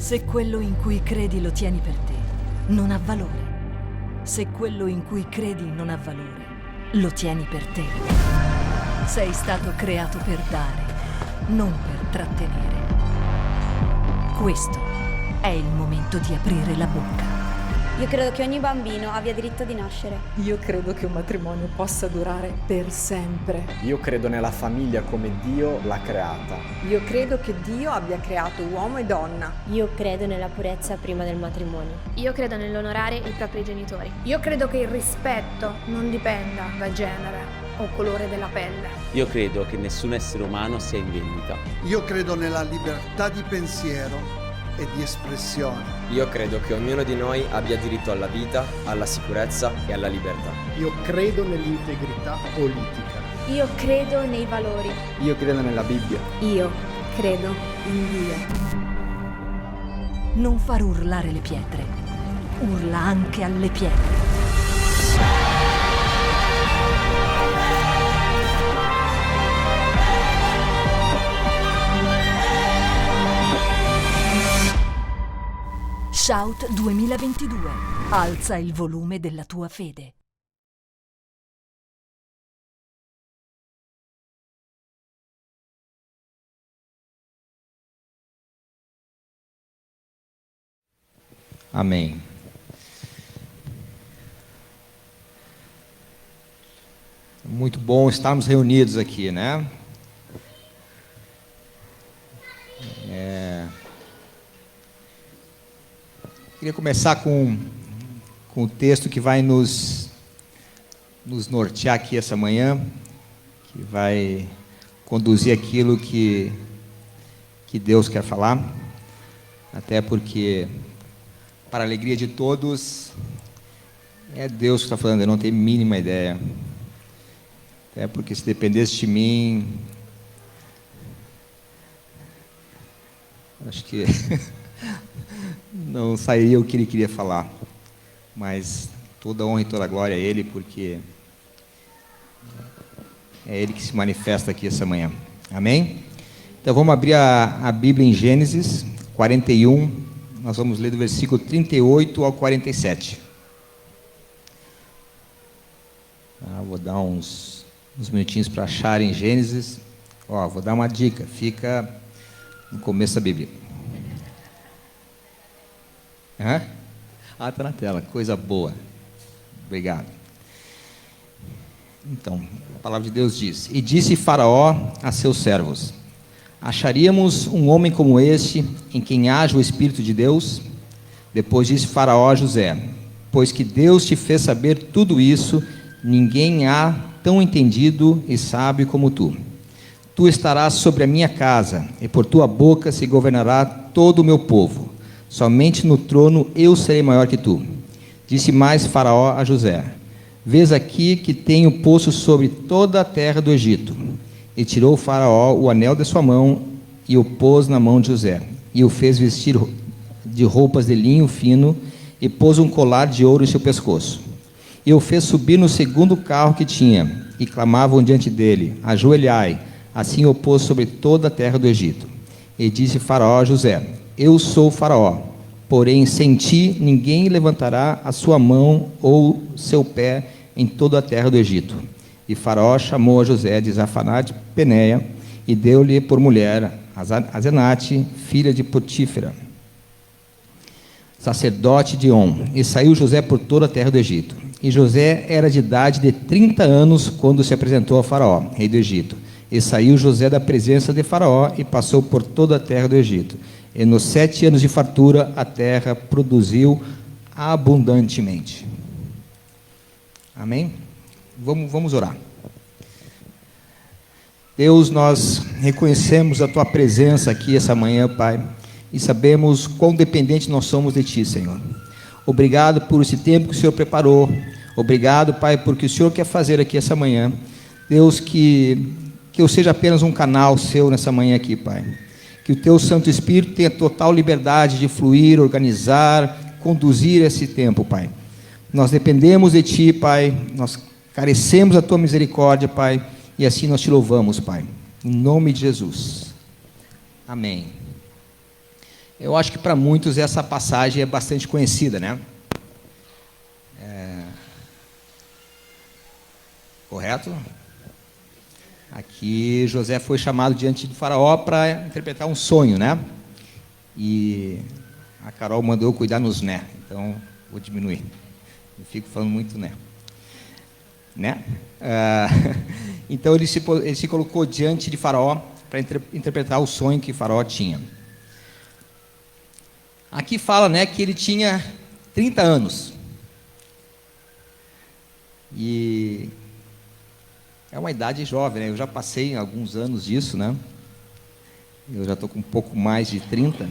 Se quello in cui credi lo tieni per te, non ha valore. Se quello in cui credi non ha valore, lo tieni per te. Sei stato creato per dare, non per trattenere. Questo è il momento di aprire la bocca. Io credo che ogni bambino abbia diritto di nascere. Io credo che un matrimonio possa durare per sempre. Io credo nella famiglia come Dio l'ha creata. Io credo che Dio abbia creato uomo e donna. Io credo nella purezza prima del matrimonio. Io credo nell'onorare i propri genitori. Io credo che il rispetto non dipenda da genere o colore della pelle. Io credo che nessun essere umano sia in vendita. Io credo nella libertà di pensiero e di espressione. Io credo che ognuno di noi abbia diritto alla vita, alla sicurezza e alla libertà. Io credo nell'integrità politica. Io credo nei valori. Io credo nella Bibbia. Io credo in Dio. Non far urlare le pietre, urla anche alle pietre. Shout 2022. Alza il volume della tua fede. Amém. Muito bom estarmos reunidos aqui, né? Queria começar com o texto que vai nos nortear aqui essa manhã, que vai conduzir aquilo que Deus quer falar, até porque, para a alegria de todos, é Deus que está falando, eu não tenho a mínima ideia, até porque se dependesse de mim, acho que não sairia o que ele queria falar, mas toda honra e toda glória a Ele, porque é Ele que se manifesta aqui essa manhã. Amém? Então vamos abrir a Bíblia em Gênesis 41, nós vamos ler do versículo 38 ao 47. Vou dar uns minutinhos para acharem Gênesis. Vou dar uma dica, fica no começo da Bíblia. Está na tela, coisa boa. Obrigado. Então, a palavra de Deus diz: E disse Faraó a seus servos: Acharíamos um homem como este, em quem haja o Espírito de Deus? Depois disse Faraó a José: Pois que Deus te fez saber tudo isso, ninguém há tão entendido e sábio como tu. Tu estarás sobre a minha casa, e por tua boca se governará todo o meu povo. Somente no trono eu serei maior que tu. Disse mais Faraó a José: Vês aqui que tenho posto sobre toda a terra do Egito. E tirou Faraó o anel de sua mão e o pôs na mão de José. E o fez vestir de roupas de linho fino e pôs um colar de ouro em seu pescoço. E o fez subir no segundo carro que tinha. E clamavam diante dele: Ajoelhai. Assim o pôs sobre toda a terra do Egito. E disse Faraó a José: Eu sou Faraó, porém sem ti ninguém levantará a sua mão ou seu pé em toda a terra do Egito. E Faraó chamou a José de Zafanate Peneia e deu-lhe por mulher a Zenate, filha de Potífera, sacerdote de On. E saiu José por toda a terra do Egito. E José era de idade de 30 anos quando se apresentou a Faraó, rei do Egito. E saiu José da presença de Faraó e passou por toda a terra do Egito. E nos 7 anos de fartura, a terra produziu abundantemente. Amém? Vamos orar. Deus, nós reconhecemos a Tua presença aqui essa manhã, Pai, e sabemos quão dependente nós somos de Ti, Senhor. Obrigado por esse tempo que o Senhor preparou. Obrigado, Pai, porque o Senhor quer fazer aqui essa manhã. Deus, que eu seja apenas um canal Seu nessa manhã aqui, Pai. Que o Teu Santo Espírito tenha total liberdade de fluir, organizar, conduzir esse tempo, Pai. Nós dependemos de Ti, Pai. Nós carecemos da Tua misericórdia, Pai. E assim nós Te louvamos, Pai. Em nome de Jesus. Amém. Eu acho que para muitos essa passagem é bastante conhecida, né? Correto? Aqui José foi chamado diante do faraó para interpretar um sonho, né? E a Carol mandou eu cuidar nos né, então vou diminuir. Eu fico falando muito né. Então ele se colocou diante de faraó para interpretar o sonho que faraó tinha. Aqui fala, né, que ele tinha 30 anos. E é uma idade jovem, né? Eu já passei alguns anos disso, né? Eu já estou com um pouco mais de 30.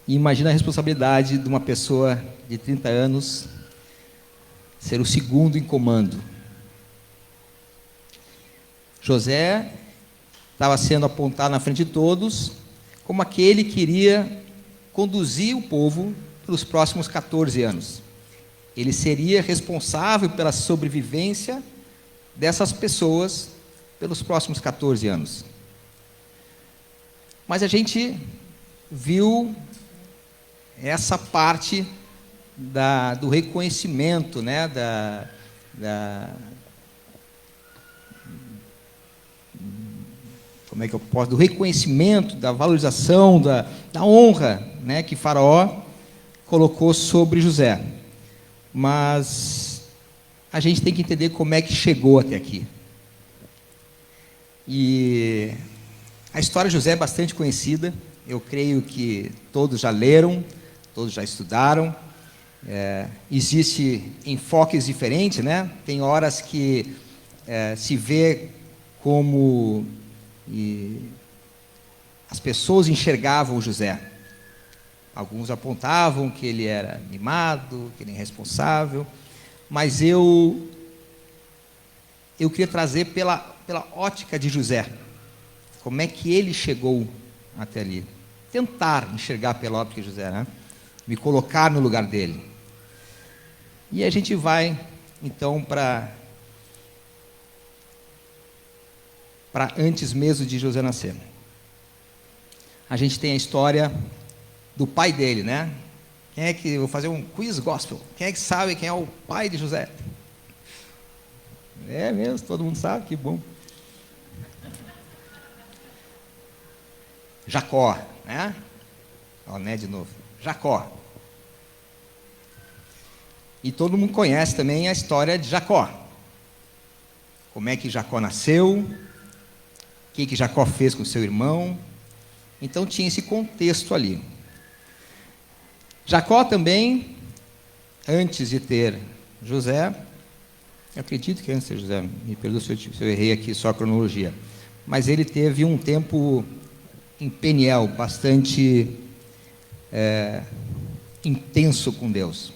E imagina a responsabilidade de uma pessoa de 30 anos ser o segundo em comando. José estava sendo apontado na frente de todos como aquele que iria conduzir o povo pelos próximos 14 anos. Ele seria responsável pela sobrevivência dessas pessoas pelos próximos 14 anos. Mas a gente viu essa parte do reconhecimento, né, como é que eu posso, do reconhecimento, da valorização, da honra, né, que Faraó colocou sobre José. Mas a gente tem que entender como é que chegou até aqui. E a história de José é bastante conhecida. Eu creio que todos já leram, todos já estudaram. Existem enfoques diferentes, né? Tem horas que se vê como as pessoas enxergavam José. Alguns apontavam que ele era mimado, que ele era irresponsável, mas eu queria trazer pela ótica de José, como é que ele chegou até ali. Tentar enxergar pela ótica de José, né? Me colocar no lugar dele. E a gente vai, então, para antes mesmo de José nascer. A gente tem a história do pai dele, né? Quem é que... Vou fazer um quiz gospel. Quem é que sabe quem é o pai de José? É mesmo, todo mundo sabe, que bom. Jacó, né? Ó, né, de novo. Jacó. E todo mundo conhece também a história de Jacó. Como é que Jacó nasceu, o que Jacó fez com seu irmão. Então tinha esse contexto ali. Jacó também, antes de ter José, eu acredito que antes de ter José, me perdoe se eu errei aqui só a cronologia, mas ele teve um tempo em Peniel, bastante intenso com Deus.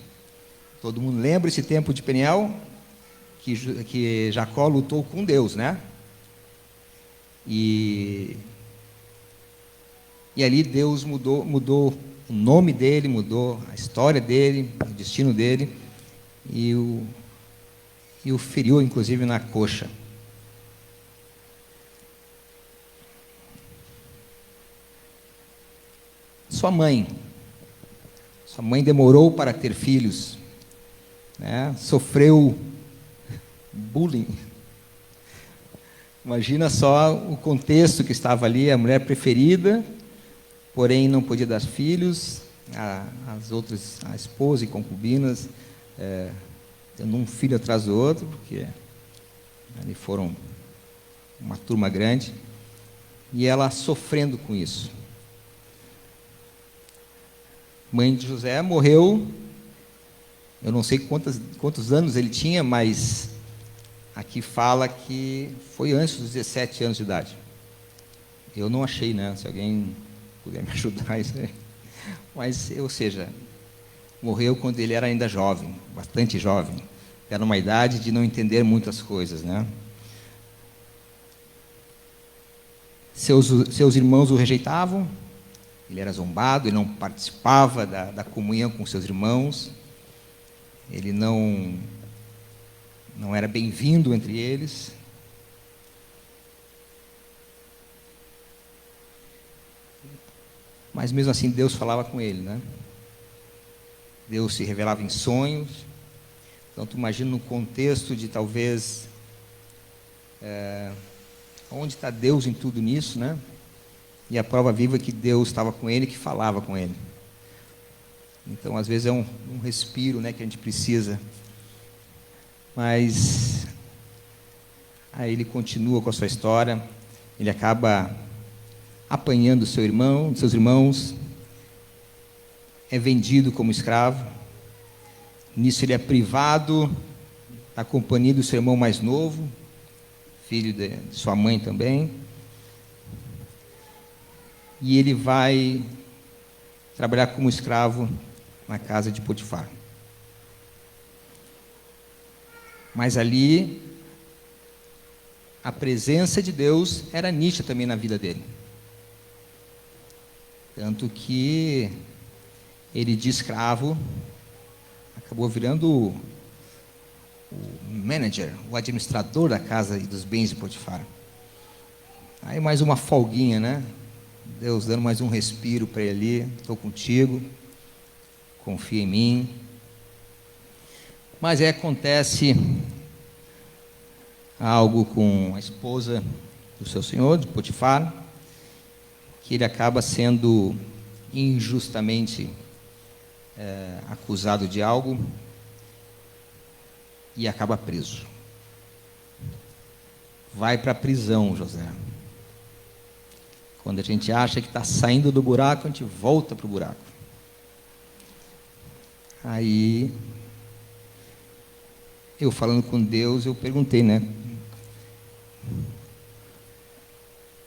Todo mundo lembra esse tempo de Peniel, que Jacó lutou com Deus, né? E ali Deus mudou o nome dele, mudou a história dele, o destino dele, e o feriu, inclusive, na coxa. Sua mãe demorou para ter filhos, né? Sofreu bullying. Imagina só o contexto que estava ali, a mulher preferida, porém não podia dar filhos, as outras, a esposa e concubinas, tendo um filho atrás do outro, porque ali foram uma turma grande, e ela sofrendo com isso. Mãe de José morreu, eu não sei quantos anos ele tinha, mas aqui fala que foi antes dos 17 anos de idade. Eu não achei, né? Se alguém puder me ajudar isso aí. Mas, ou seja, morreu quando ele era ainda jovem, bastante jovem. Era uma idade de não entender muitas coisas, né? Seus irmãos o rejeitavam, ele era zombado, ele não participava da comunhão com seus irmãos, ele não era bem-vindo entre eles. mas mesmo assim Deus falava com ele, né? Deus se revelava em sonhos. Então tu imagina no contexto de talvez onde está Deus em tudo nisso, né? E a prova viva é que Deus estava com ele, que falava com ele. Então às vezes é um respiro, né, que a gente precisa. Mas aí ele continua com a sua história. Ele acaba apanhando seus irmãos, é vendido como escravo. Nisso ele é privado da companhia do seu irmão mais novo, filho de sua mãe também. E ele vai trabalhar como escravo na casa de Potifar. Mas ali a presença de Deus era nítida também na vida dele. Tanto que ele de escravo acabou virando o manager, o administrador da casa e dos bens de Potifar. Aí mais uma folguinha, né? Deus dando mais um respiro para ele ali. Estou contigo, confia em mim. Mas aí acontece algo com a esposa do seu senhor, de Potifar, que ele acaba sendo injustamente acusado de algo e acaba preso. Vai para a prisão, José. Quando a gente acha que está saindo do buraco, a gente volta para o buraco. Aí, eu falando com Deus, eu perguntei, né?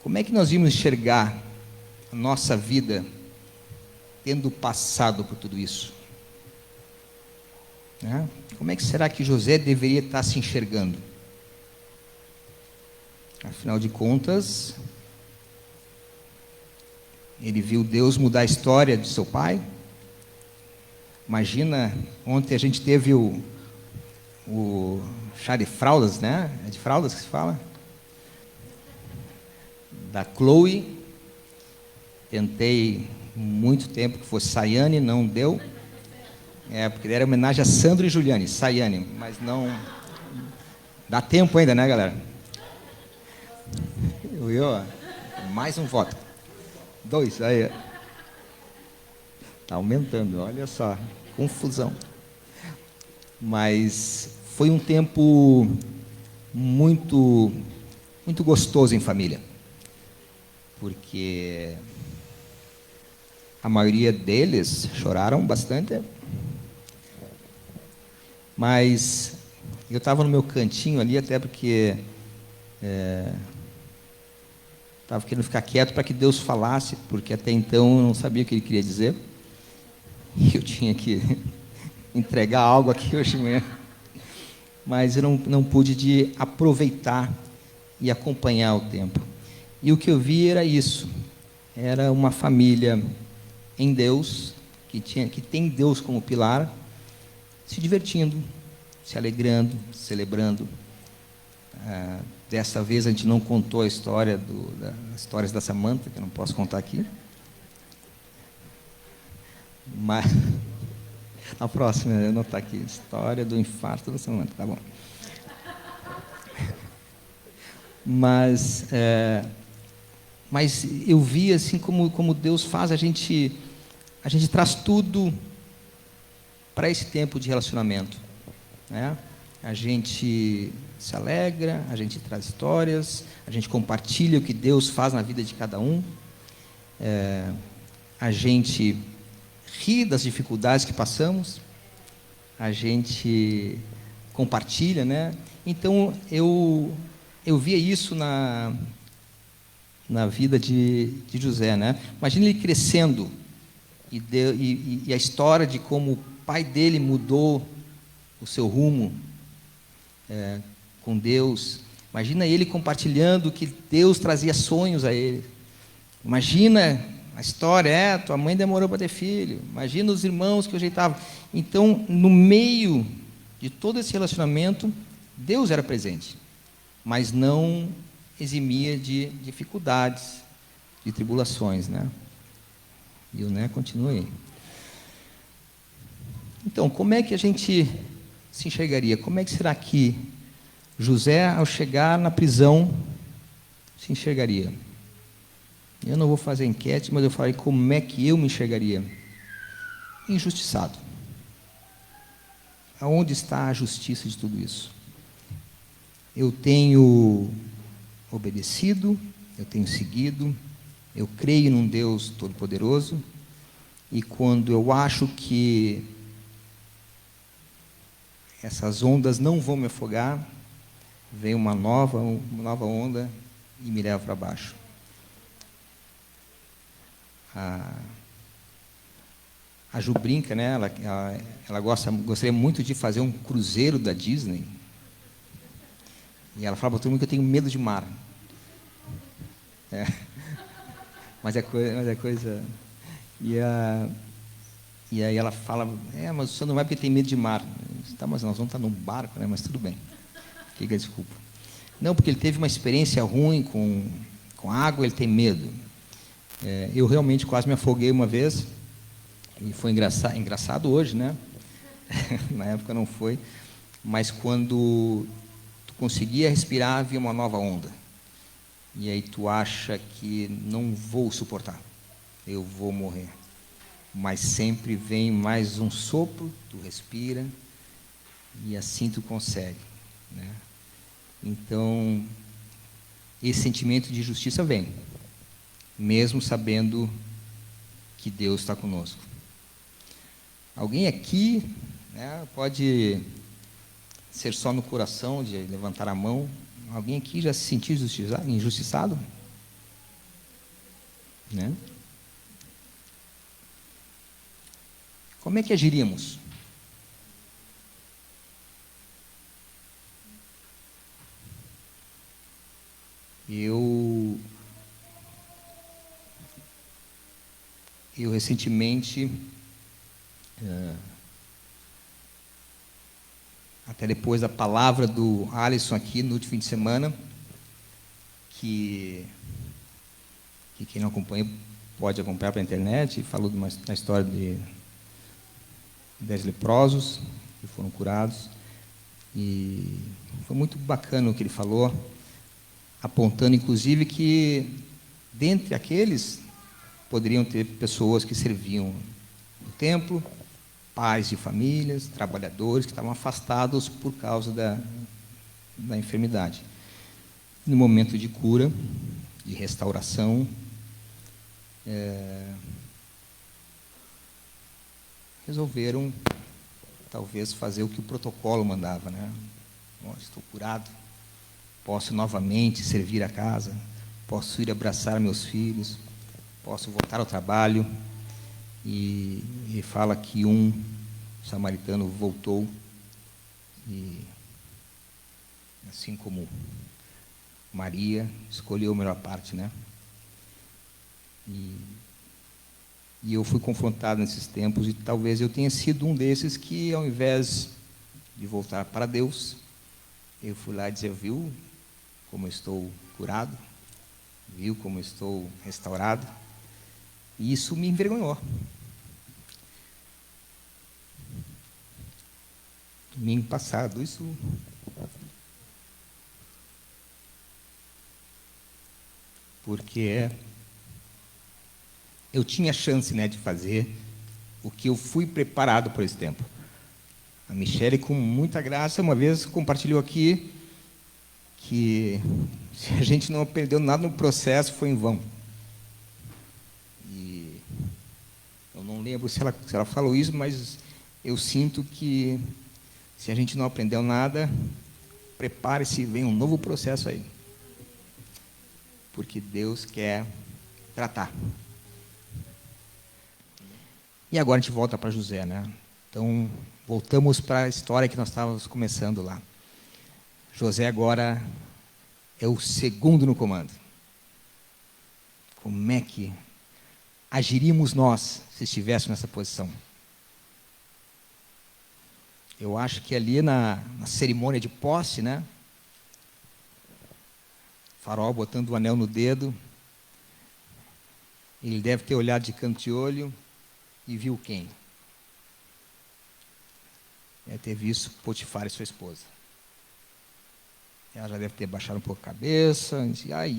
Como é que nós íamos enxergar a nossa vida tendo passado por tudo isso? Né? Como é que será que José deveria estar se enxergando? Afinal de contas, ele viu Deus mudar a história de seu pai. Imagina, ontem a gente teve o chá de fraldas, né? É de fraldas que se fala? Da Chloe. Tentei muito tempo que fosse Sayane, não deu. Porque era homenagem a Sandro e Juliane, Sayane, mas não... Dá tempo ainda, né, galera? Mais um voto. 2, aí. Está aumentando, olha só, confusão. Mas foi um tempo muito, muito gostoso em família, porque a maioria deles choraram bastante, mas eu estava no meu cantinho ali, até porque estava querendo ficar quieto para que Deus falasse, porque até então eu não sabia o que ele queria dizer. E eu tinha que entregar algo aqui hoje de manhã. Mas eu não pude de aproveitar e acompanhar o tempo. E o que eu vi era isso. Era uma família em Deus, que tem Deus como pilar, se divertindo, se alegrando, celebrando. Dessa vez a gente não contou a história das histórias da Samantha, que eu não posso contar aqui. Mas a próxima, eu não está aqui. História do infarto da Samantha, tá bom. Mas eu vi assim como Deus faz, a gente traz tudo para esse tempo de relacionamento, né? A gente se alegra, a gente traz histórias, a gente compartilha o que Deus faz na vida de cada um, a gente ri das dificuldades que passamos, a gente compartilha, né? Então eu via isso na vida de José, né? Imagina ele crescendo e a história de como o pai dele mudou o seu rumo com Deus. Imagina ele compartilhando que Deus trazia sonhos a ele. Imagina a história, tua mãe demorou para ter filho. Imagina os irmãos que eu ajeitava. Então, no meio de todo esse relacionamento, Deus era presente, mas não eximia de dificuldades, de tribulações, né? E o Né continua aí. Então, como é que a gente se enxergaria? Como é que será que José, ao chegar na prisão, se enxergaria? Eu não vou fazer enquete, mas eu falei como é que eu me enxergaria. Injustiçado. Aonde está a justiça de tudo isso? Eu tenho obedecido, eu tenho seguido, eu creio num Deus Todo-Poderoso, e quando eu acho que essas ondas não vão me afogar, vem uma nova onda e me leva para baixo. A Ju brinca, né? Ela gostaria muito de fazer um cruzeiro da Disney. E ela fala para todo mundo que eu tenho medo de mar. Mas é coisa... E aí ela fala, mas você não vai porque tem medo de mar. Tá, mas nós vamos estar num barco, né? Mas tudo bem. Fica a desculpa. Não, porque ele teve uma experiência ruim com água, ele tem medo. Eu realmente quase me afoguei uma vez, e foi engraçado hoje, né? Na época não foi, mas quando tu conseguia respirar, havia uma nova onda. E aí tu acha que não vou suportar, eu vou morrer. Mas sempre vem mais um sopro, tu respira, e assim tu consegue, né? Então, esse sentimento de justiça vem, mesmo sabendo que Deus está conosco. Alguém aqui, né, pode ser só no coração, de levantar a mão. Alguém aqui já se sentiu injustiçado? Né? Como é que agiríamos? Eu recentemente, até depois da palavra do Alisson aqui no último fim de semana, que quem não acompanha pode acompanhar pela internet, falou da história de 10 leprosos que foram curados, e foi muito bacana o que ele falou, apontando inclusive que dentre aqueles poderiam ter pessoas que serviam no templo, pais de famílias, trabalhadores que estavam afastados por causa da enfermidade. No momento de cura, de restauração, resolveram talvez fazer o que o protocolo mandava, né? Estou curado, posso novamente servir a casa, posso ir abraçar meus filhos, posso voltar ao trabalho. E fala que um samaritano voltou, e assim como Maria escolheu a melhor parte, né? E eu fui confrontado nesses tempos, e talvez eu tenha sido um desses que, ao invés de voltar para Deus, eu fui lá dizer: viu como eu estou curado? Viu como eu estou restaurado? E isso me envergonhou. Domingo passado, isso... Porque eu tinha chance, né, de fazer o que eu fui preparado por esse tempo. A Michele, com muita graça, uma vez compartilhou aqui que se a gente não aprendeu nada no processo, foi em vão. E eu não lembro se ela falou isso, mas eu sinto que se a gente não aprendeu nada, prepare-se, vem um novo processo aí. Porque Deus quer tratar. E agora a gente volta para José, né? Então, voltamos para a história que nós estávamos começando lá. José agora é o segundo no comando. Como é que agiríamos nós se estivéssemos nessa posição? Eu acho que ali na cerimônia de posse, né? Faraó botando o anel no dedo, Ele deve ter olhado de canto de olho e viu quem? Deve ter visto Potifar e sua esposa. Ela já deve ter baixado um pouco a cabeça, e disse, ai,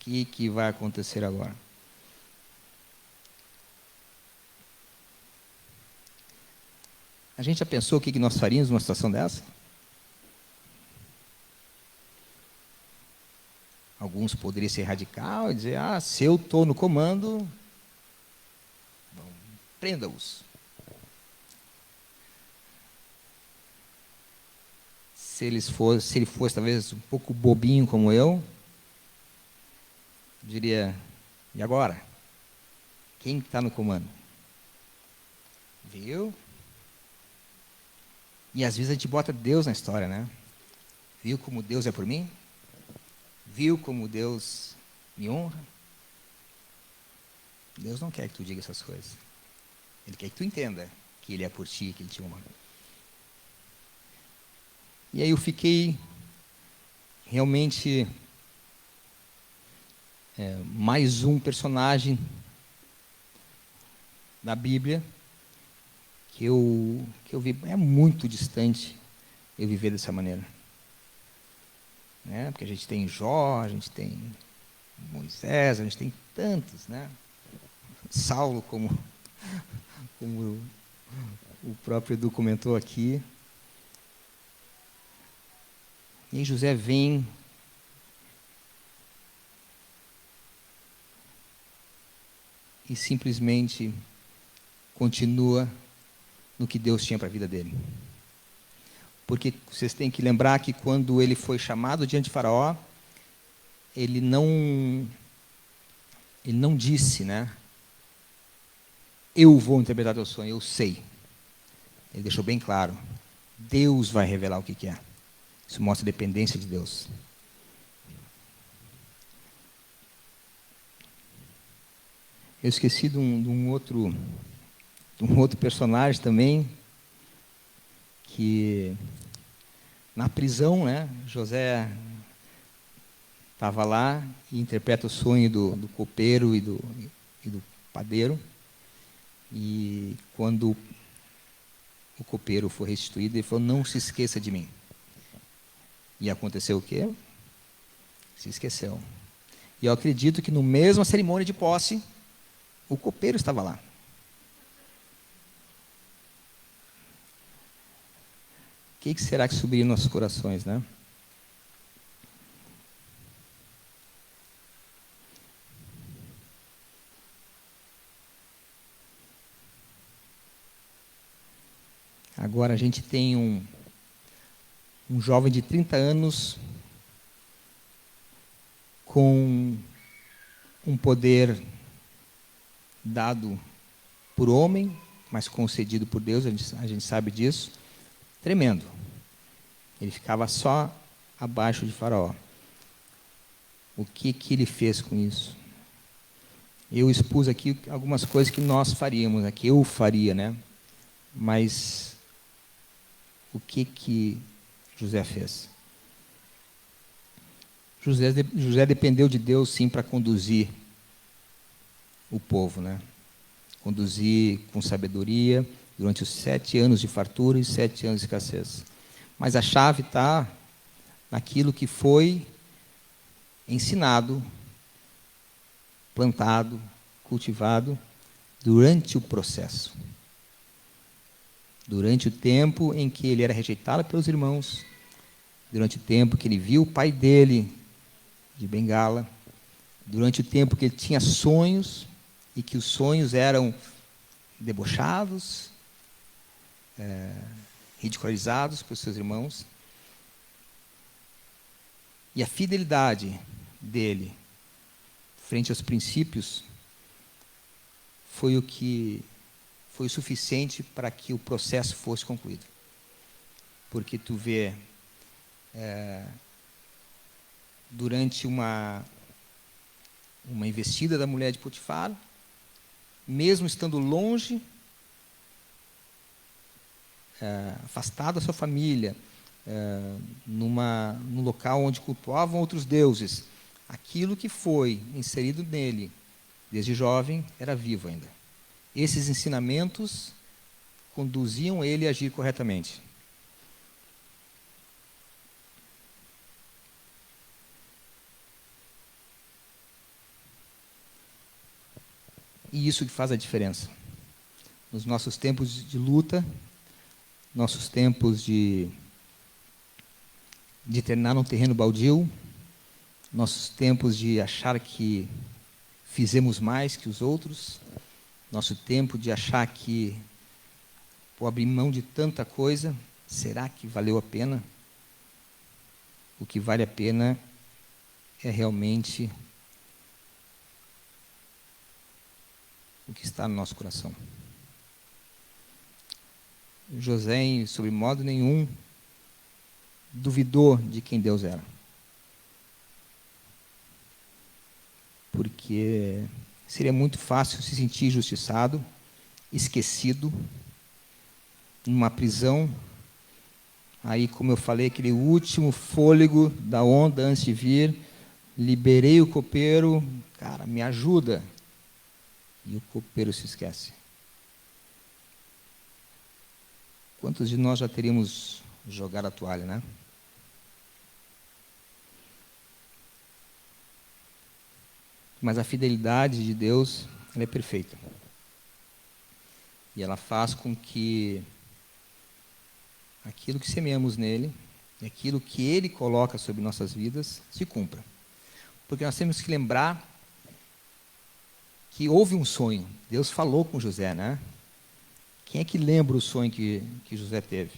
o que vai acontecer agora? A gente já pensou o que nós faríamos numa situação dessa? Alguns poderiam ser radical e dizer, se eu estou no comando, prenda-os. Se ele fosse talvez um pouco bobinho como eu diria, e agora? Quem está no comando? Viu? E às vezes a gente bota Deus na história, né? Viu como Deus é por mim? Viu como Deus me honra? Deus não quer que tu diga essas coisas. Ele quer que tu entenda que Ele é por ti, que Ele te honra. E aí eu fiquei realmente mais um personagem da Bíblia que eu vi. É muito distante eu viver dessa maneira. Porque a gente tem Jó, a gente tem Moisés, a gente tem tantos, né? Saulo, como o próprio Edu comentou aqui. E aí José vem e simplesmente continua no que Deus tinha para a vida dele. Porque vocês têm que lembrar que quando ele foi chamado diante de Faraó, ele não disse, né? Eu vou interpretar teu sonho, eu sei. Ele deixou bem claro. Deus vai revelar o que é. Isso mostra a dependência de Deus. Eu esqueci de um outro personagem também, que na prisão, né, José estava lá e interpreta o sonho do copeiro e do padeiro. E quando o copeiro foi restituído, ele falou, não se esqueça de mim. E aconteceu o quê? Se esqueceu. E eu acredito que no mesmo cerimônia de posse, o copeiro estava lá. O que será que subiria nos nossos corações, né? Agora a gente tem um jovem de 30 anos com um poder dado por homem, mas concedido por Deus, a gente sabe disso, tremendo. Ele ficava só abaixo de Faraó. O que ele fez com isso? Eu expus aqui algumas coisas que nós faríamos, que eu faria, né? Mas o que José fez? José dependeu de Deus, sim, para conduzir o povo, né? Conduzir com sabedoria durante os 7 anos de fartura e 7 anos de escassez. Mas a chave está naquilo que foi ensinado, plantado, cultivado durante o processo. Durante o tempo em que ele era rejeitado pelos irmãos, durante o tempo que ele viu o pai dele de bengala, durante o tempo que ele tinha sonhos e que os sonhos eram debochados, ridicularizados por seus irmãos. E a fidelidade dele frente aos princípios foi o suficiente para que o processo fosse concluído. Porque tu vê, durante uma investida da mulher de Potifar, mesmo estando longe, afastado da sua família, num local onde cultuavam outros deuses, aquilo que foi inserido nele desde jovem, era vivo ainda. Esses ensinamentos conduziam ele a agir corretamente. E isso que faz a diferença. Nos nossos tempos de luta, nossos tempos de treinar num terreno baldio, nossos tempos de achar que fizemos mais que os outros, nosso tempo de achar que, por abrir mão de tanta coisa, será que valeu a pena? O que vale a pena é realmente o que está no nosso coração. José, sob modo nenhum, duvidou de quem Deus era. Porque seria muito fácil se sentir injustiçado, esquecido, numa prisão. Aí, como eu falei, aquele último fôlego da onda antes de vir, liberei o copeiro, cara, me ajuda. E o copeiro se esquece. Quantos de nós já teríamos jogado a toalha, né? Mas a fidelidade de Deus, ela é perfeita. E ela faz com que aquilo que semeamos nele, e aquilo que ele coloca sobre nossas vidas, se cumpra. Porque nós temos que lembrar que houve um sonho. Deus falou com José, né? Quem é que lembra o sonho que José teve?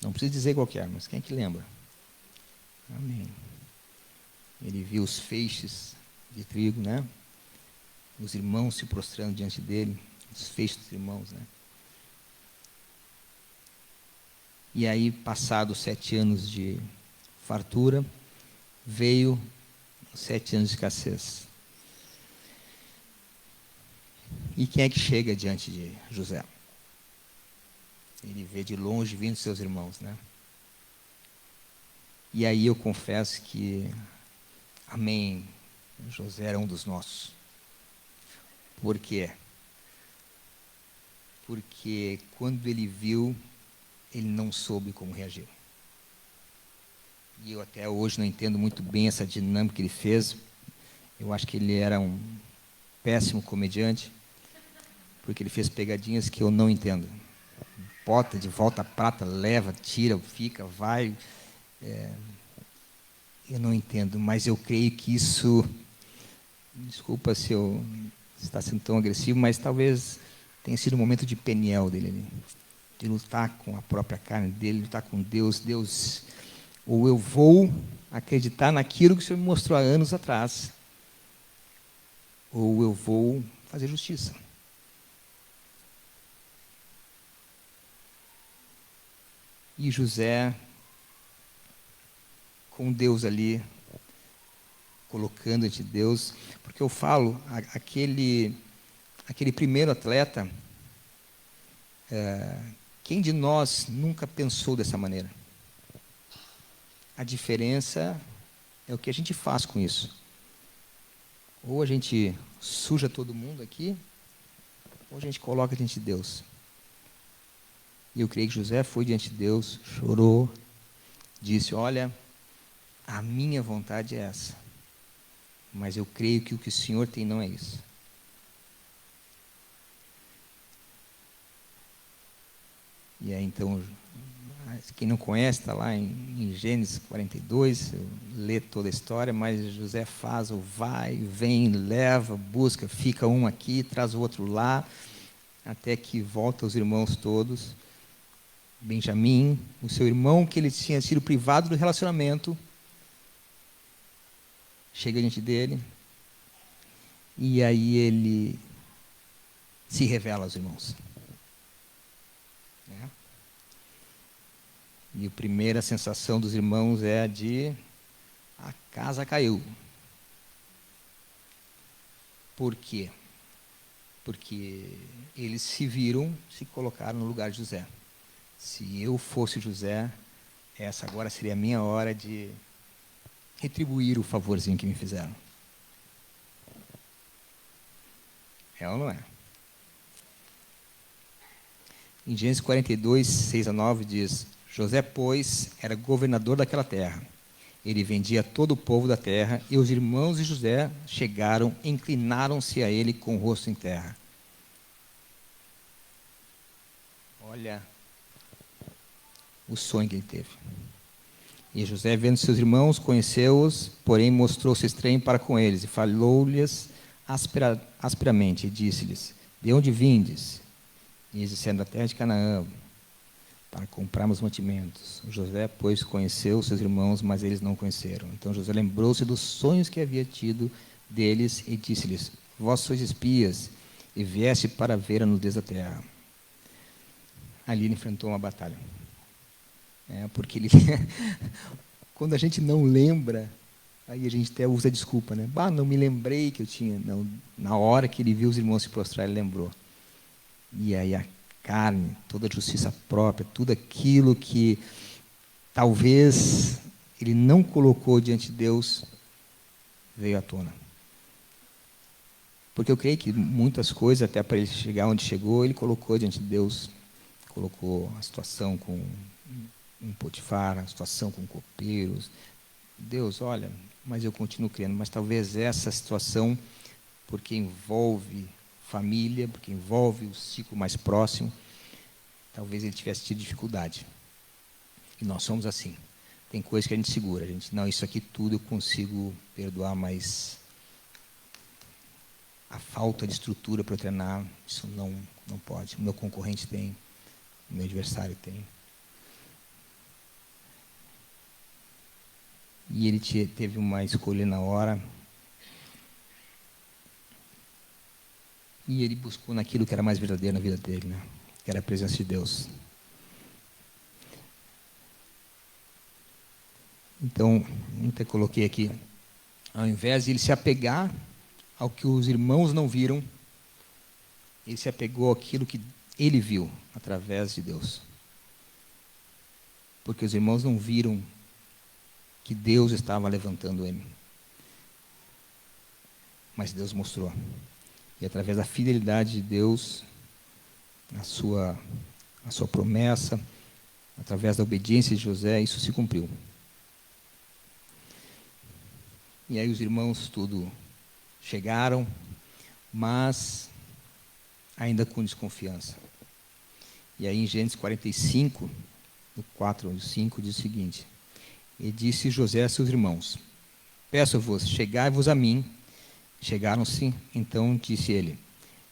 Não precisa dizer qualquer, mas quem é que lembra? Amém. Ele viu os feixes de trigo, né? Os irmãos se prostrando diante dele, os feixes dos irmãos, né? E aí, passados 7 anos de fartura, veio 7 anos de escassez. E quem é que chega diante de José? Ele vê de longe vindo seus irmãos, né? E aí eu confesso que, amém, José era um dos nossos. Por quê? Porque quando ele viu, ele não soube como reagir. E eu até hoje não entendo muito bem essa dinâmica que ele fez. Eu acho que ele era um péssimo comediante, porque ele fez pegadinhas que eu não entendo. Bota de volta a prata, leva, tira, fica, vai. Eu não entendo, mas eu creio que isso, desculpa se eu está sendo tão agressivo, mas talvez tenha sido um momento de Peniel dele, de lutar com a própria carne dele, lutar com Deus. Deus, ou eu vou acreditar naquilo que o Senhor me mostrou há anos atrás, ou eu vou fazer justiça. E José, com Deus ali, colocando ante Deus, porque eu falo, aquele primeiro atleta, quem de nós nunca pensou dessa maneira? A diferença é o que a gente faz com isso. Ou a gente suja todo mundo aqui, ou a gente coloca diante de Deus. E eu creio que José foi diante de Deus, chorou, disse, olha, a minha vontade é essa, mas eu creio que o que o Senhor tem não é isso. E aí então, quem não conhece, está lá em Gênesis 42, lê toda a história, mas José faz o vai, vem, leva, busca, fica um aqui, traz o outro lá, até que volta os irmãos todos. Benjamim, o seu irmão que ele tinha sido privado do relacionamento, chega diante dele, e aí ele se revela aos irmãos. E a primeira sensação dos irmãos é de a casa caiu. Por quê? Porque eles se viram, se colocaram no lugar de José. Se eu fosse José, essa agora seria a minha hora de retribuir o favorzinho que me fizeram. É ou não é? Em Gênesis 42, 6-9 diz: José, pois, era governador daquela terra. Ele vendia todo o povo da terra, e os irmãos de José chegaram, inclinaram-se a ele com o rosto em terra. Olha o sonho que ele teve. E José, vendo seus irmãos, conheceu-os, porém mostrou-se estranho para com eles, e falou-lhes asperamente, e disse-lhes: de onde vindes? E eles disseram: da terra de Canaã, para comprarmos mantimentos. José, pois, conheceu seus irmãos, mas eles não conheceram. Então José lembrou-se dos sonhos que havia tido deles, e disse-lhes: vós sois espias, e vieste para ver a nudez da terra. Ali ele enfrentou uma batalha. Porque ele quando a gente não lembra, aí a gente até usa a desculpa, né? Não me lembrei que eu tinha. Não, na hora que ele viu os irmãos se prostrar, ele lembrou. E aí a carne, toda a justiça própria, tudo aquilo que talvez ele não colocou diante de Deus, veio à tona. Porque eu creio que muitas coisas, até para ele chegar onde chegou, ele colocou diante de Deus. Colocou a situação com um Potifar, a situação com copeiros. Deus, olha, mas eu continuo crendo. Mas talvez essa situação, porque envolve família, porque envolve o ciclo mais próximo, talvez ele tivesse tido dificuldade. E nós somos assim. Tem coisas que a gente segura. Não, isso aqui tudo eu consigo perdoar, mas a falta de estrutura para eu treinar, isso não pode. O meu concorrente tem. O meu adversário tem. E ele teve uma escolha na hora. E ele buscou naquilo que era mais verdadeiro na vida dele, né? Que era a presença de Deus. Então, eu até coloquei aqui, ao invés de ele se apegar ao que os irmãos não viram, ele se apegou àquilo que ele viu através de Deus. Porque os irmãos não viram que Deus estava levantando ele. Mas Deus mostrou. E através da fidelidade de Deus, a sua promessa, através da obediência de José, isso se cumpriu. E aí os irmãos tudo chegaram, mas ainda com desconfiança. E aí em Gênesis 45, no 4 e 5, diz o seguinte: e disse José a seus irmãos: peço-vos, chegai-vos a mim. Chegaram-se, então disse ele: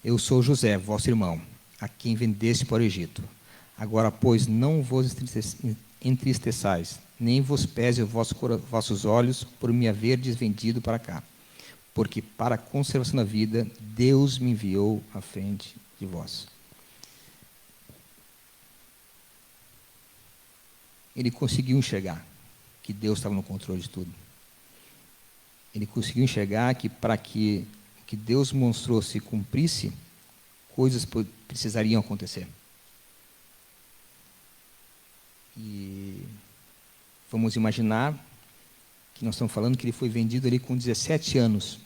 eu sou José, vosso irmão, a quem vendeste para o Egito. Agora, pois, não vos entristeçais, nem vos pese os vossos olhos por me haverdes vendido para cá, porque para a conservação da vida Deus me enviou à frente de vós. Ele conseguiu enxergar que Deus estava no controle de tudo. Ele conseguiu enxergar que para que o que Deus mostrou se cumprisse, coisas precisariam acontecer. E vamos imaginar que nós estamos falando que ele foi vendido ali com 17 anos.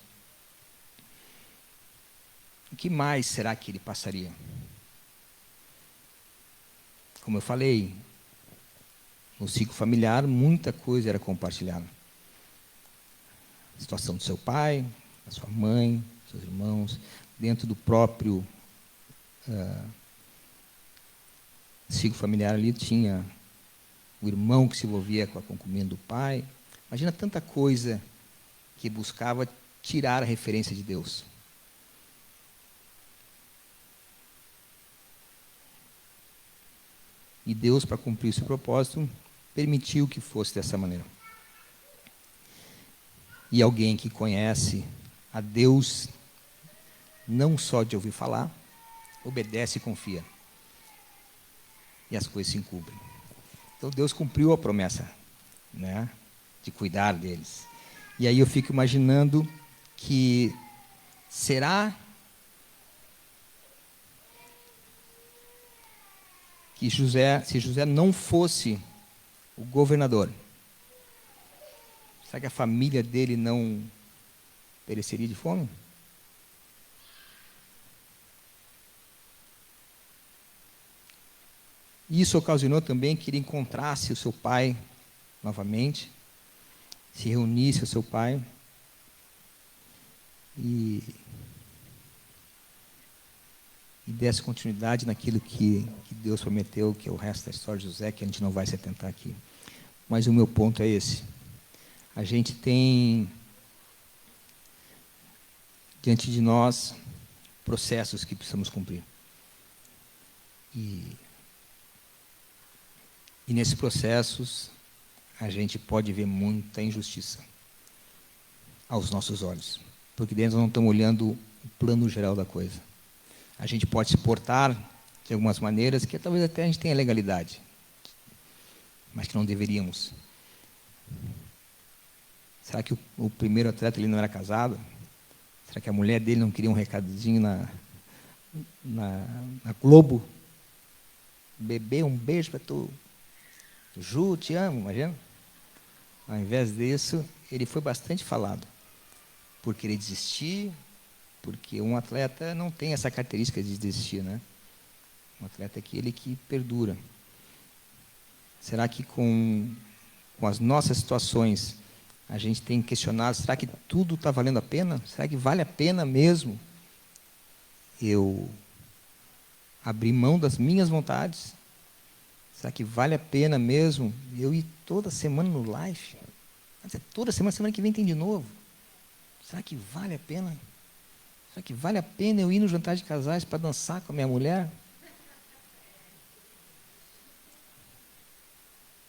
O que mais será que ele passaria? Como eu falei, no ciclo familiar, muita coisa era compartilhada. A situação do seu pai, da sua mãe, seus irmãos, dentro do próprio ciclo familiar ali tinha o irmão que se envolvia com a concubina do pai. Imagina tanta coisa que buscava tirar a referência de Deus. E Deus, para cumprir esse propósito, permitiu que fosse dessa maneira. E alguém que conhece a Deus, não só de ouvir falar, obedece e confia. E as coisas se cumprem. Então Deus cumpriu a promessa, né, de cuidar deles. E aí eu fico imaginando que será que se José não fosse o governador, será que a família dele não pereceria de fome? Isso ocasionou também que ele encontrasse o seu pai novamente, se reunisse com o seu pai e desse continuidade naquilo que Deus prometeu, que é o resto da história de José, que a gente não vai se atentar aqui. Mas o meu ponto é esse. A gente tem diante de nós processos que precisamos cumprir. E nesses processos a gente pode ver muita injustiça aos nossos olhos, porque dentro nós não estamos olhando o plano geral da coisa. A gente pode se portar de algumas maneiras que talvez até a gente tenha legalidade, mas que não deveríamos. Será que o primeiro atleta ele não era casado? Será que a mulher dele não queria um recadinho na Globo? Bebê, um beijo para tu. Ju, te amo, imagina? Ao invés disso, ele foi bastante falado por querer desistir, porque um atleta não tem essa característica de desistir, né? Um atleta é aquele que perdura. Será que com as nossas situações a gente tem questionado, será que tudo está valendo a pena? Será que vale a pena mesmo eu abrir mão das minhas vontades? Será que vale a pena mesmo eu ir toda semana no live? Toda semana que vem tem de novo. Será que vale a pena? Será que vale a pena eu ir no jantar de casais para dançar com a minha mulher?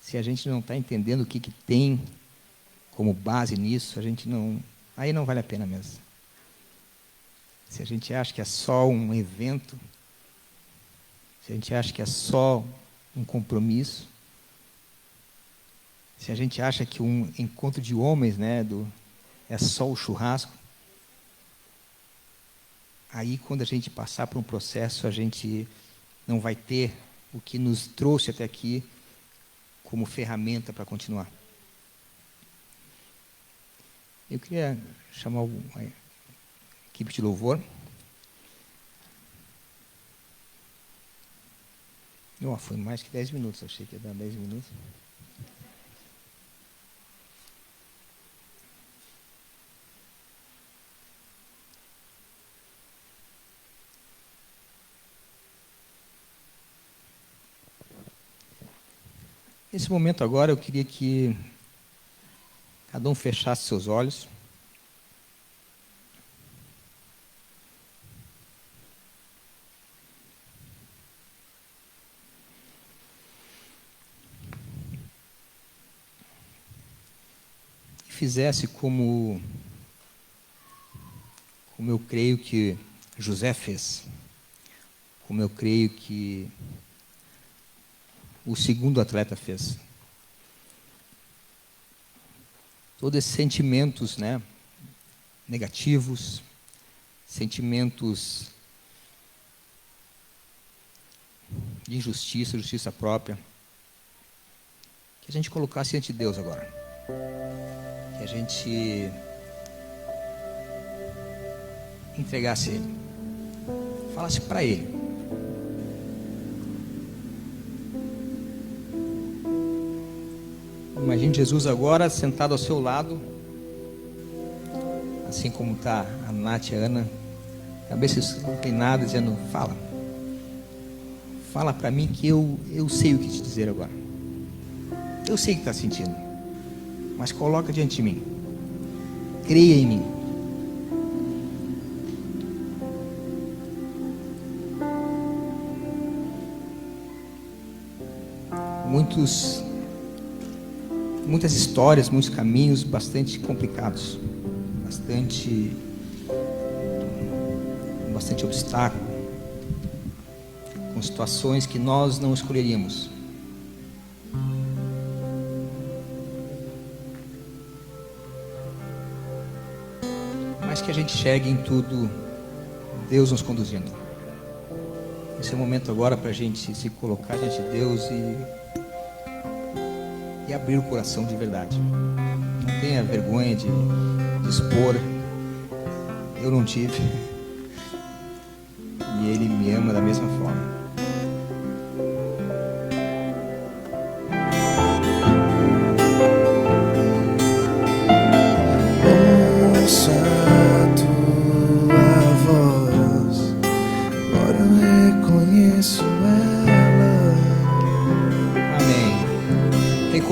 Se a gente não está entendendo o que tem como base nisso, aí não vale a pena mesmo. Se a gente acha que é só um evento, se a gente acha que é só um compromisso, se a gente acha que um encontro de homens, né, é só o churrasco, aí quando a gente passar por um processo, a gente não vai ter o que nos trouxe até aqui como ferramenta para continuar. Eu queria chamar a equipe de louvor. Foi mais que 10 minutos, achei que ia dar 10 minutos. Nesse momento agora eu queria que cada um fechasse seus olhos. E fizesse como eu creio que José fez. Como eu creio que o segundo atleta fez. Todos esses sentimentos, né, negativos, sentimentos de injustiça, justiça própria, que a gente colocasse diante de Deus agora. Que a gente entregasse a Ele. Falasse para Ele. Imagine Jesus agora sentado ao seu lado, assim como está a Nath e a Ana, cabeça inclinada, dizendo, fala para mim que eu sei o que te dizer agora. Eu sei o que está sentindo, mas coloca diante de mim, creia em mim. Muitas histórias, muitos caminhos bastante complicados, bastante obstáculo, com situações que nós não escolheríamos. Mas que a gente chegue em tudo, Deus nos conduzindo. Esse é o momento agora para a gente se colocar diante de Deus e abrir o coração de verdade. Não tenha vergonha de expor. Eu não tive. E Ele me ama da mesma forma.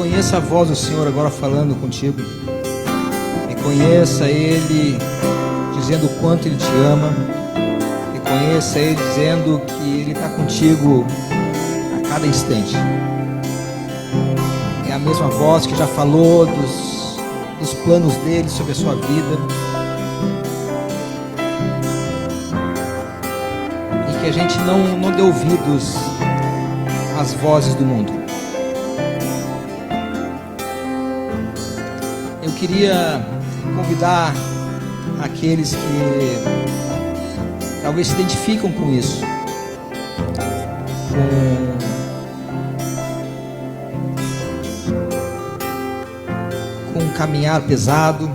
Reconheça a voz do Senhor agora falando contigo. Reconheça Ele dizendo o quanto Ele te ama. Reconheça Ele dizendo que Ele está contigo a cada instante. É a mesma voz que já falou dos planos dele sobre a sua vida. E que a gente não dê ouvidos às vozes do mundo. Eu queria convidar aqueles que talvez se identificam com isso, com um caminhar pesado,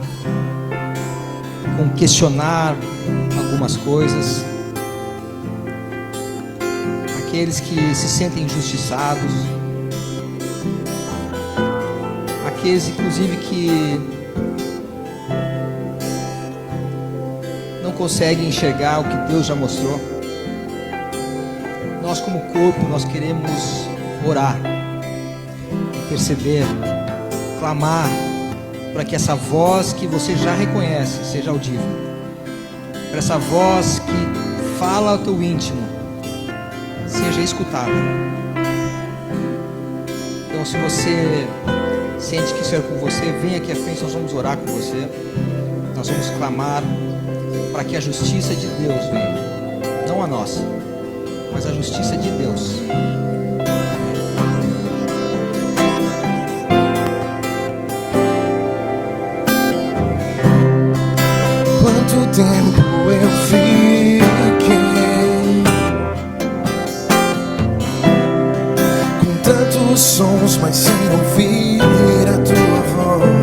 com questionar algumas coisas, aqueles que se sentem injustiçados, aqueles inclusive que não conseguem enxergar o que Deus já mostrou. Nós como corpo, nós queremos orar, interceder, clamar para que essa voz que você já reconhece seja audível, para essa voz que fala ao teu íntimo seja escutada. Então, se você sente que isso é com você, vem aqui à frente, nós vamos orar com você, nós vamos clamar para que a justiça de Deus venha, não a nossa, mas a justiça de Deus. Quanto tempo eu fiquei com tantos sons, mas sem ouvir a tua voz.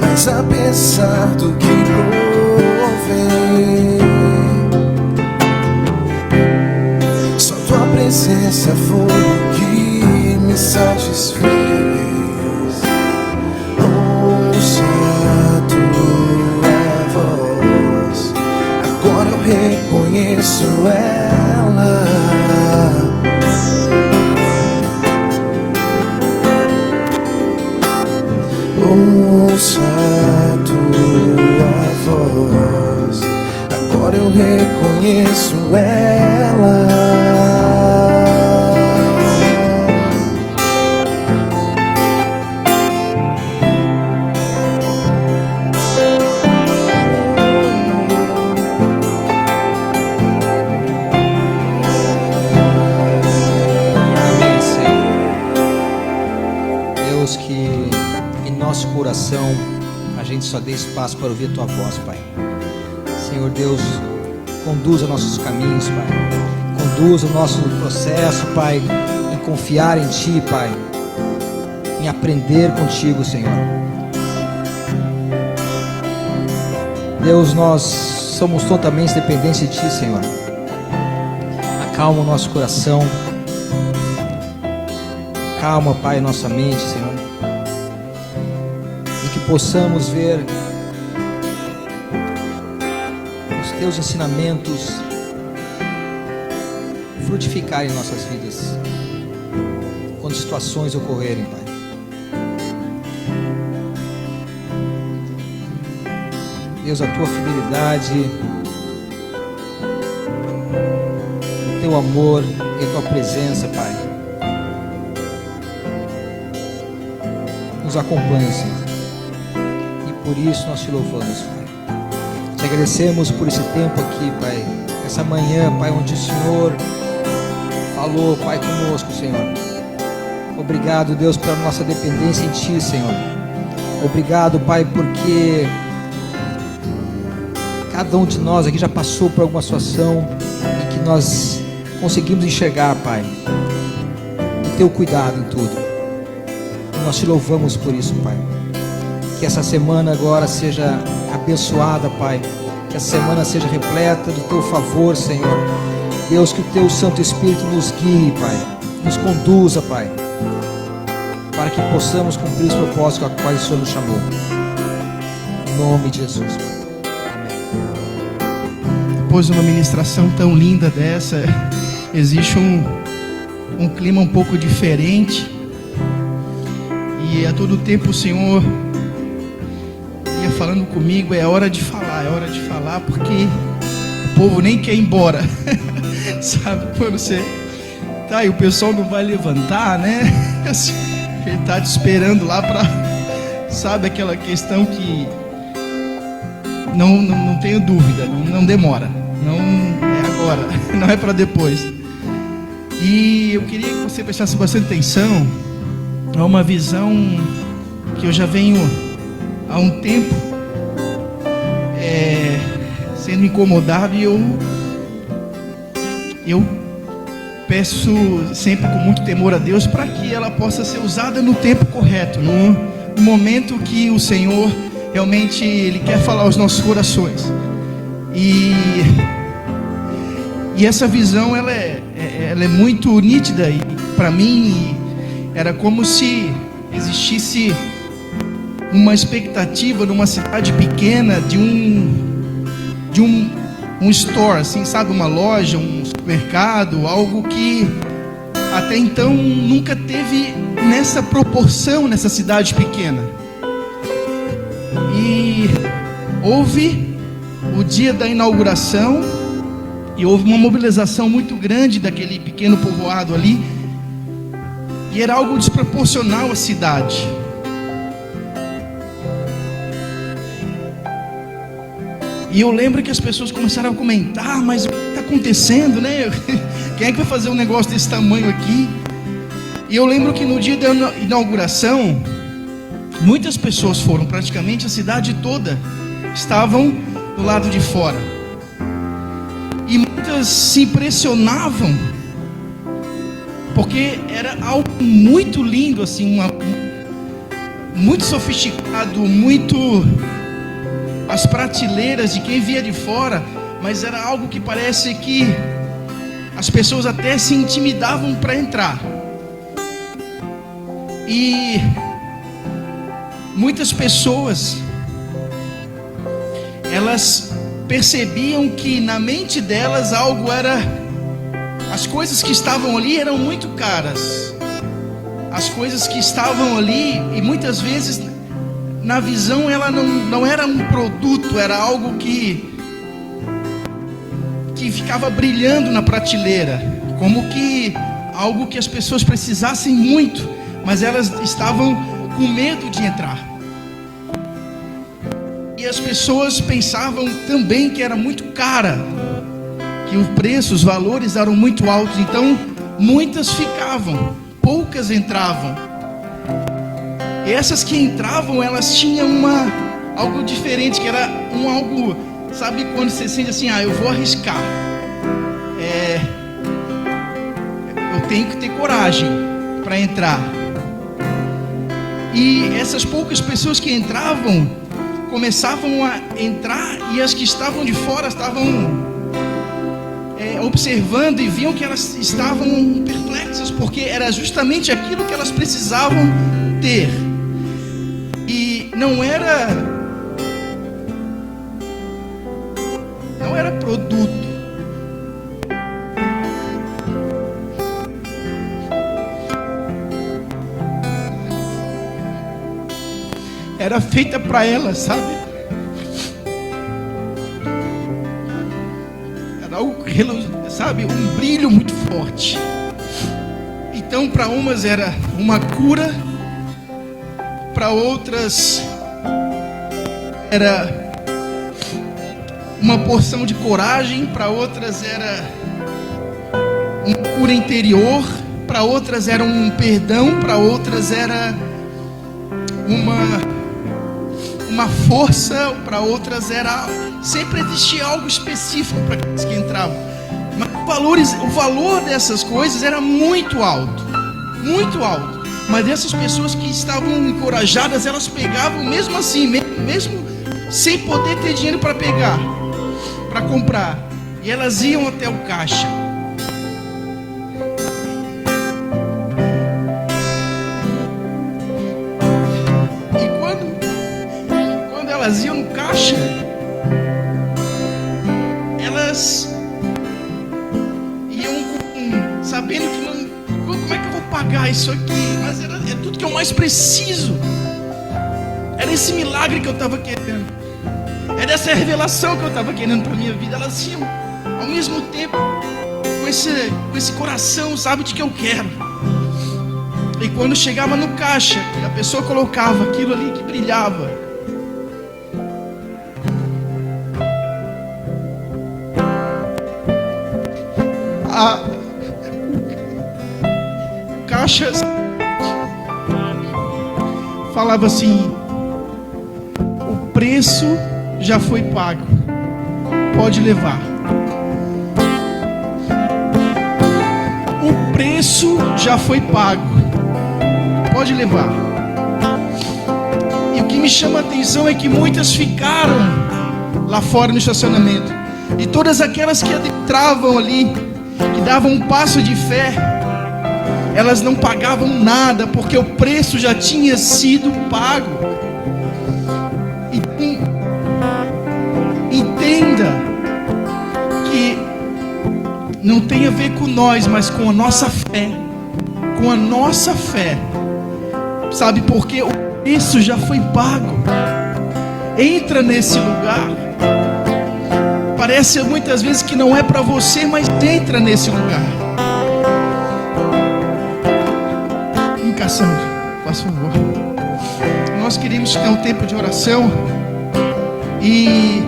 Mas apesar do que provei, só tua presença foi o que me satisfez. Reconheço ela. Ouça a tua voz. Agora eu reconheço ela. A gente só dê espaço para ouvir a tua voz, Pai. Senhor Deus, conduza nossos caminhos, Pai. Conduza o nosso processo, Pai, em confiar em Ti, Pai, em aprender contigo, Senhor. Deus, nós somos totalmente dependentes de Ti, Senhor. Acalma o nosso coração. Calma, Pai, nossa mente, Senhor. Possamos ver os teus ensinamentos frutificarem em nossas vidas quando situações ocorrerem, Pai. Deus, a tua fidelidade, o teu amor e a tua presença, Pai, nos acompanha, Senhor. Por isso nós te louvamos, Pai. Te agradecemos por esse tempo aqui, Pai. Essa manhã, Pai, onde o Senhor falou, Pai, conosco, Senhor. Obrigado, Deus, pela nossa dependência em Ti, Senhor. Obrigado, Pai, porque cada um de nós aqui já passou por alguma situação em que nós conseguimos enxergar, Pai, o Teu cuidado em tudo. E nós te louvamos por isso, Pai. Que essa semana agora seja abençoada, Pai. Que essa semana seja repleta do Teu favor, Senhor. Deus, que o Teu Santo Espírito nos guie, Pai. Nos conduza, Pai. Para que possamos cumprir os propósitos a quais o Senhor nos chamou. Em nome de Jesus, Pai. Depois de uma ministração tão linda dessa, existe um clima um pouco diferente. E a todo tempo o Senhor ia falando comigo, é hora de falar, porque o povo nem quer ir embora. Sabe, quando você tá e o pessoal não vai levantar, né? Ele tá te esperando lá para, sabe, aquela questão que não tenho dúvida, não demora, não é agora, não é para depois. E eu queria que você prestasse bastante atenção a uma visão que eu já venho há um tempo sendo incomodado, e eu peço sempre com muito temor a Deus para que ela possa ser usada no tempo correto, no momento que o Senhor realmente Ele quer falar aos nossos corações. E essa visão ela é muito nítida, e para mim era como se existisse uma expectativa numa cidade pequena de um store, assim, sabe, uma loja, um supermercado, algo que até então nunca teve nessa proporção nessa cidade pequena. E houve o dia da inauguração e houve uma mobilização muito grande daquele pequeno povoado ali, e era algo desproporcional à cidade. E eu lembro que as pessoas começaram a comentar, mas o que está acontecendo, né? Quem é que vai fazer um negócio desse tamanho aqui? E eu lembro que no dia da inauguração, muitas pessoas foram, praticamente a cidade toda, estavam do lado de fora. E muitas se impressionavam, porque era algo muito lindo, assim, muito sofisticado, muito... as prateleiras de quem via de fora, mas era algo que parece que as pessoas até se intimidavam para entrar. E muitas pessoas, elas percebiam que na mente delas algo era, as coisas que estavam ali eram muito caras, as coisas que estavam ali, e muitas vezes na visão ela não era um produto, era algo que ficava brilhando na prateleira, como que algo que as pessoas precisassem muito, mas elas estavam com medo de entrar. E as pessoas pensavam também que era muito cara, que o preço, os valores eram muito altos, então muitas ficavam, poucas entravam. E essas que entravam, elas tinham algo diferente, que era algo, sabe, quando você sente assim, eu vou arriscar, eu tenho que ter coragem para entrar. E essas poucas pessoas que entravam, começavam a entrar, e as que estavam de fora estavam observando e viam que elas estavam perplexas, porque era justamente aquilo que elas precisavam ter. E não era produto, era feita para elas, sabe? Era algo, sabe, um brilho muito forte. Então, para umas era uma cura, para outras era uma porção de coragem, para outras era uma cura interior, para outras era um perdão, para outras era uma força, para outras era... Sempre existia algo específico para aqueles que entravam. Mas o valor dessas coisas era muito alto, muito alto. Mas essas pessoas que estavam encorajadas, elas pegavam mesmo assim, mesmo sem poder ter dinheiro para pegar, para comprar. E elas iam até o caixa. E quando elas iam no caixa, elas iam sabendo que pagar isso aqui, mas é tudo que eu mais preciso. Era esse milagre que eu estava querendo. Era essa revelação que eu estava querendo para minha vida. Elas iam ao mesmo tempo com esse coração, sabe, de que eu quero. E quando chegava no caixa, a pessoa colocava aquilo ali que brilhava. A caixa falava assim: o preço já foi pago, pode levar. O preço já foi pago, pode levar. E o que me chama a atenção é que muitas ficaram lá fora no estacionamento, e todas aquelas que adentravam ali, que davam um passo de fé, elas não pagavam nada, porque o preço já tinha sido pago. Entenda que não tem a ver com nós, mas com a nossa fé. Com a nossa fé. Sabe, porque o preço já foi pago. Entra nesse lugar. Parece muitas vezes que não é para você, mas entra nesse lugar. Cassandra, por favor. Nós queríamos ter um tempo de oração. E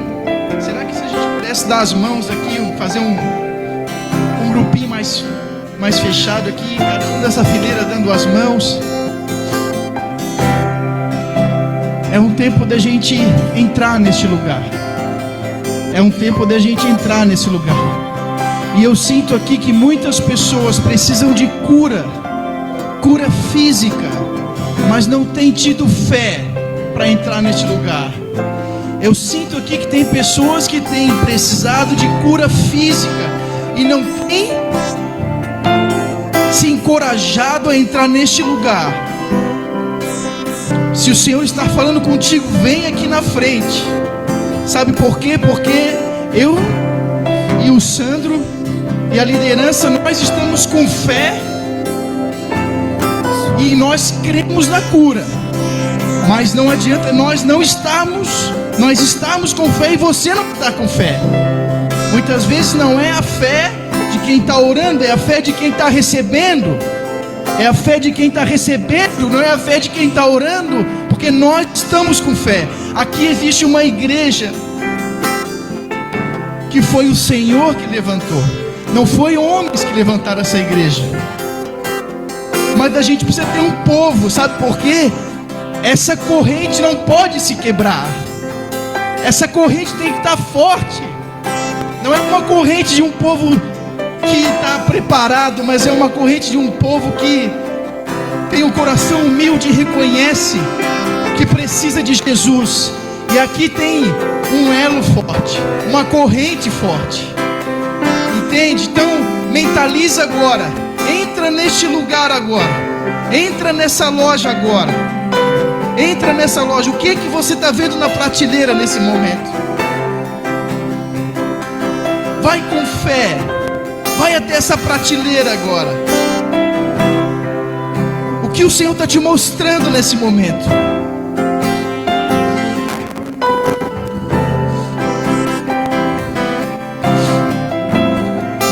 será que se a gente pudesse dar as mãos aqui, fazer um grupinho mais fechado aqui, cada um dessa fileira dando as mãos. É um tempo da gente entrar neste lugar. É um tempo da gente entrar nesse lugar. E eu sinto aqui que muitas pessoas precisam de cura física, mas não tem tido fé para entrar neste lugar. Eu sinto aqui que tem pessoas que têm precisado de cura física e não têm se encorajado a entrar neste lugar. Se o Senhor está falando contigo, vem aqui na frente. Sabe por quê? Porque eu e o Sandro e a liderança, nós estamos com fé e nós cremos na cura. Mas não adianta nós estamos com fé e você não está com fé. Muitas vezes não é a fé de quem está orando, é a fé de quem está recebendo. É a fé de quem está recebendo, não é a fé de quem está orando, porque nós estamos com fé. Aqui existe uma igreja que foi o Senhor que levantou. Não foi homens que levantaram essa igreja. Mas a gente precisa ter um povo, sabe por quê? Essa corrente não pode se quebrar. Essa corrente tem que estar forte. Não é uma corrente de um povo que está preparado, mas é uma corrente de um povo que tem um coração humilde e reconhece que precisa de Jesus. E aqui tem um elo forte, uma corrente forte. Entende? Então mentaliza agora. Entra neste lugar agora. Entra nessa loja agora. Entra nessa loja. O que é que você está vendo na prateleira nesse momento? Vai com fé. Vai até essa prateleira agora. O que o Senhor está te mostrando nesse momento?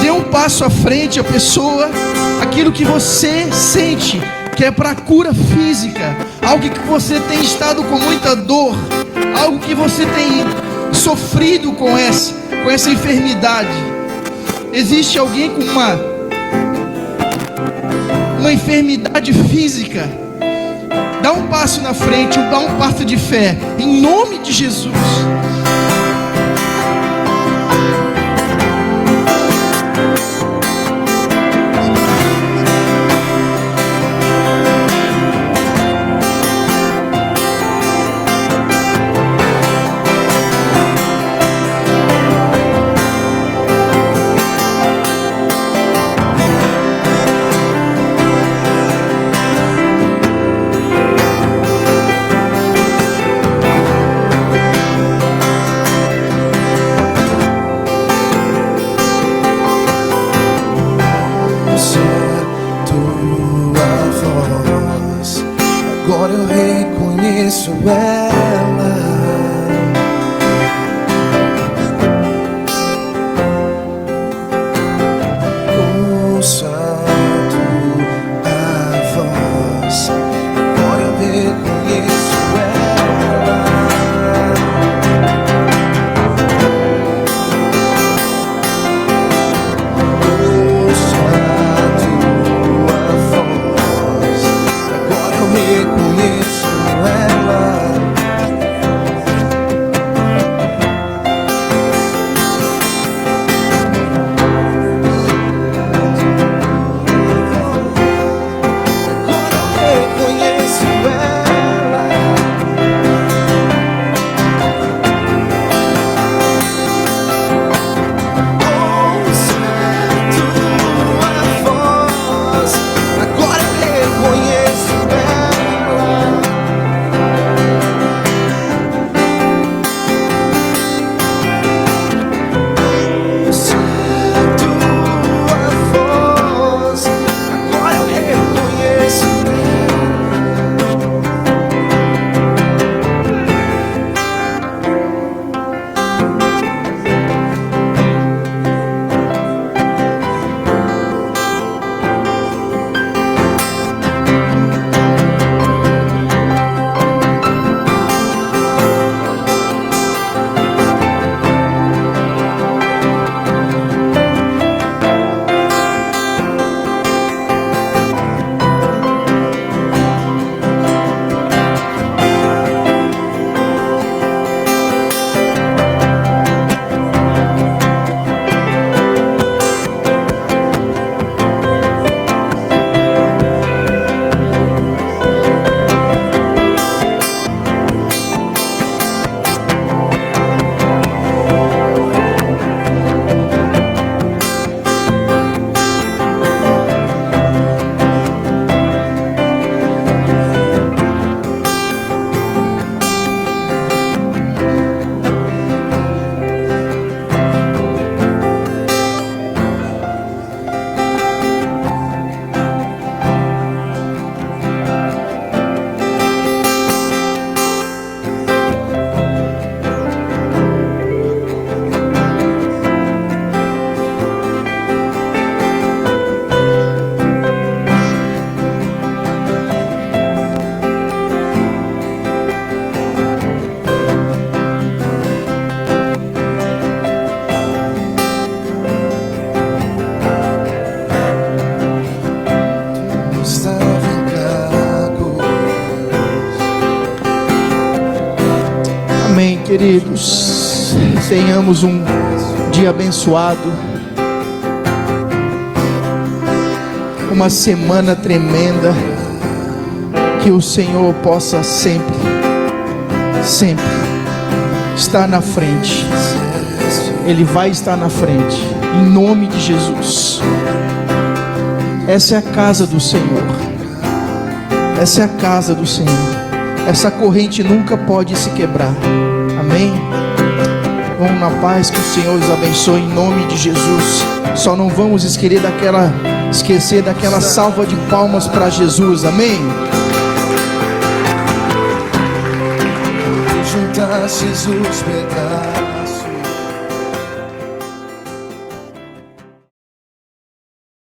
Dê um passo à frente, a pessoa. Aquilo que você sente que é para cura física, algo que você tem estado com muita dor, algo que você tem sofrido com essa enfermidade. Existe alguém com uma enfermidade física? Dá um passo na frente, dá um passo de fé, em nome de Jesus. Queridos, tenhamos um dia abençoado, uma semana tremenda, que o Senhor possa sempre estar na frente. Ele vai estar na frente, em nome de Jesus. Essa é a casa do Senhor. Essa é a casa do Senhor. Essa corrente nunca pode se quebrar. Amém? Vamos na paz, que o Senhor os abençoe em nome de Jesus. Só não vamos esquecer daquela salva de palmas para Jesus. Amém? Juntasses os pedaços